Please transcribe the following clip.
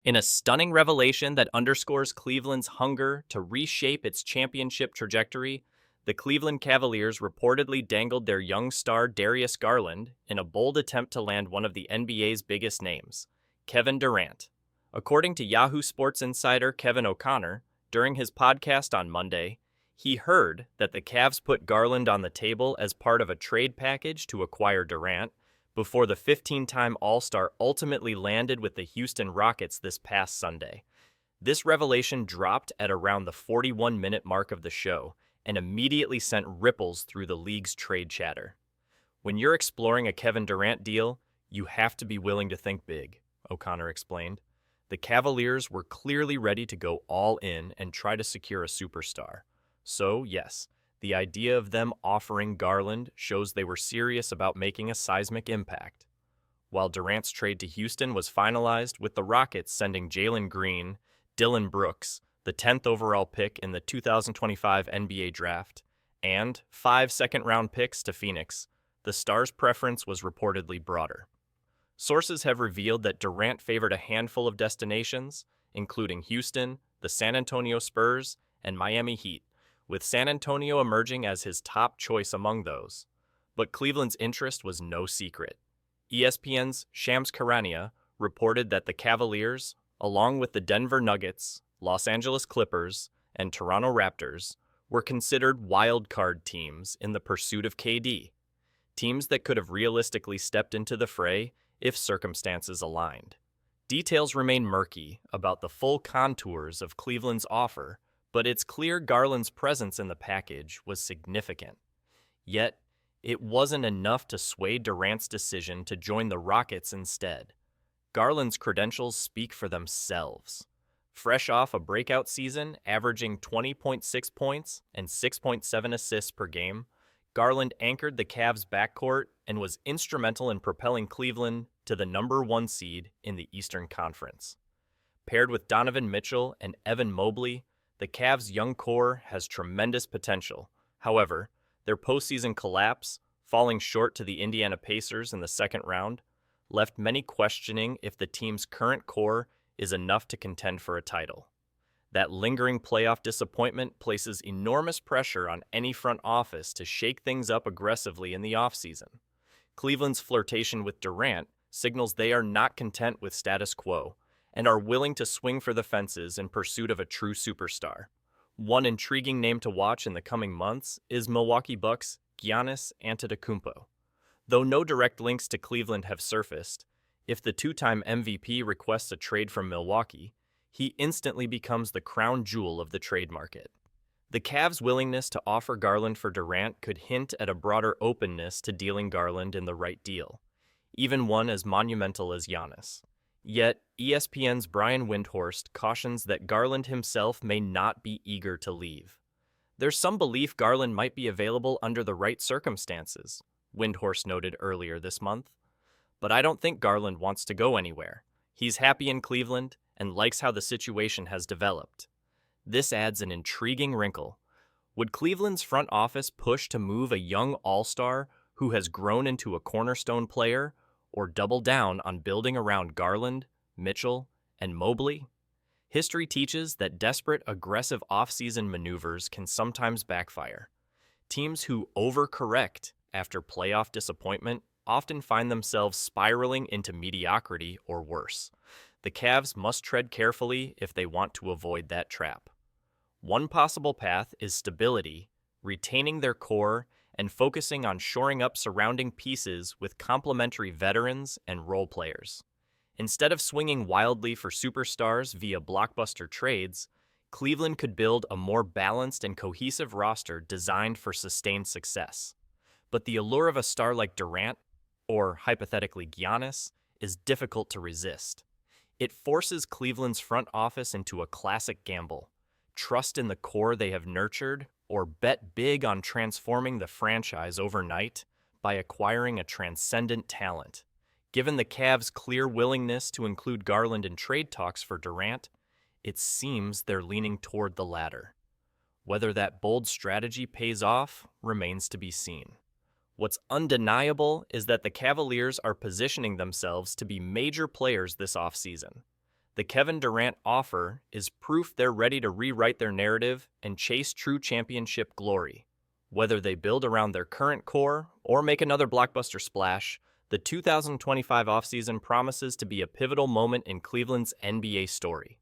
In a stunning revelation that underscores Cleveland's hunger to reshape its championship trajectory, the Cleveland Cavaliers reportedly dangled their young star Darius Garland in a bold attempt to land one of the NBA's biggest names, Kevin Durant. According to Yahoo Sports insider Kevin O'Connor, during his podcast on Monday, he heard that the Cavs put Garland on the table as part of a trade package to acquire Durant, before the 15-time All-Star ultimately landed with the Houston Rockets this past Sunday. This revelation dropped at around the 41-minute mark of the show and immediately sent ripples through the league's trade chatter. When you're exploring a Kevin Durant deal, you have to be willing to think big, O'Connor explained. The Cavaliers were clearly ready to go all in and try to secure a superstar. So, yes, the idea of them offering Garland shows they were serious about making a seismic impact. While Durant's trade to Houston was finalized with the Rockets sending Jalen Green, Dillon Brooks, the 10th overall pick in the 2025 NBA Draft, and 5 second-round picks to Phoenix, the Stars' preference was reportedly broader. Sources have revealed that Durant favored a handful of destinations, including Houston, the San Antonio Spurs, and Miami Heat, with San Antonio emerging as his top choice among those. But Cleveland's interest was no secret. ESPN's Shams Charania reported that the Cavaliers, along with the Denver Nuggets, Los Angeles Clippers, and Toronto Raptors, were considered wild card teams in the pursuit of KD, teams that could have realistically stepped into the fray if circumstances aligned. Details remain murky about the full contours of Cleveland's offer, but it's clear Garland's presence in the package was significant. Yet, it wasn't enough to sway Durant's decision to join the Rockets instead. Garland's credentials speak for themselves. Fresh off a breakout season, averaging 20.6 points and 6.7 assists per game, Garland anchored the Cavs' backcourt and was instrumental in propelling Cleveland to the #1 seed in the Eastern Conference. Paired with Donovan Mitchell and Evan Mobley, the Cavs' young core has tremendous potential. However, their postseason collapse, falling short to the Indiana Pacers in the second round, left many questioning if the team's current core is enough to contend for a title. That lingering playoff disappointment places enormous pressure on any front office to shake things up aggressively in the offseason. Cleveland's flirtation with Durant signals they are not content with status quo and are willing to swing for the fences in pursuit of a true superstar. One intriguing name to watch in the coming months is Milwaukee Bucks' Giannis Antetokounmpo. Though no direct links to Cleveland have surfaced, if the two-time MVP requests a trade from Milwaukee, he instantly becomes the crown jewel of the trade market. The Cavs' willingness to offer Garland for Durant could hint at a broader openness to dealing Garland in the right deal, even one as monumental as Giannis. Yet, ESPN's Brian Windhorst cautions that Garland himself may not be eager to leave. There's some belief Garland might be available under the right circumstances, Windhorst noted earlier this month. But I don't think Garland wants to go anywhere. He's happy in Cleveland and likes how the situation has developed. This adds an intriguing wrinkle. Would Cleveland's front office push to move a young all-star who has grown into a cornerstone player, or double down on building around Garland, Mitchell, and Mobley? History teaches that desperate, aggressive offseason maneuvers can sometimes backfire. Teams who overcorrect after playoff disappointment often find themselves spiraling into mediocrity or worse. The Cavs must tread carefully if they want to avoid that trap. One possible path is stability, retaining their core, and focusing on shoring up surrounding pieces with complementary veterans and role players. Instead of swinging wildly for superstars via blockbuster trades, Cleveland could build a more balanced and cohesive roster designed for sustained success. But the allure of a star like Durant, or hypothetically Giannis, is difficult to resist. It forces Cleveland's front office into a classic gamble: trust in the core they have nurtured, or bet big on transforming the franchise overnight by acquiring a transcendent talent. Given the Cavs' clear willingness to include Garland in trade talks for Durant, it seems they're leaning toward the latter. Whether that bold strategy pays off remains to be seen. What's undeniable is that the Cavaliers are positioning themselves to be major players this offseason. The Kevin Durant offer is proof they're ready to rewrite their narrative and chase true championship glory. Whether they build around their current core or make another blockbuster splash, the 2025 offseason promises to be a pivotal moment in Cleveland's NBA story.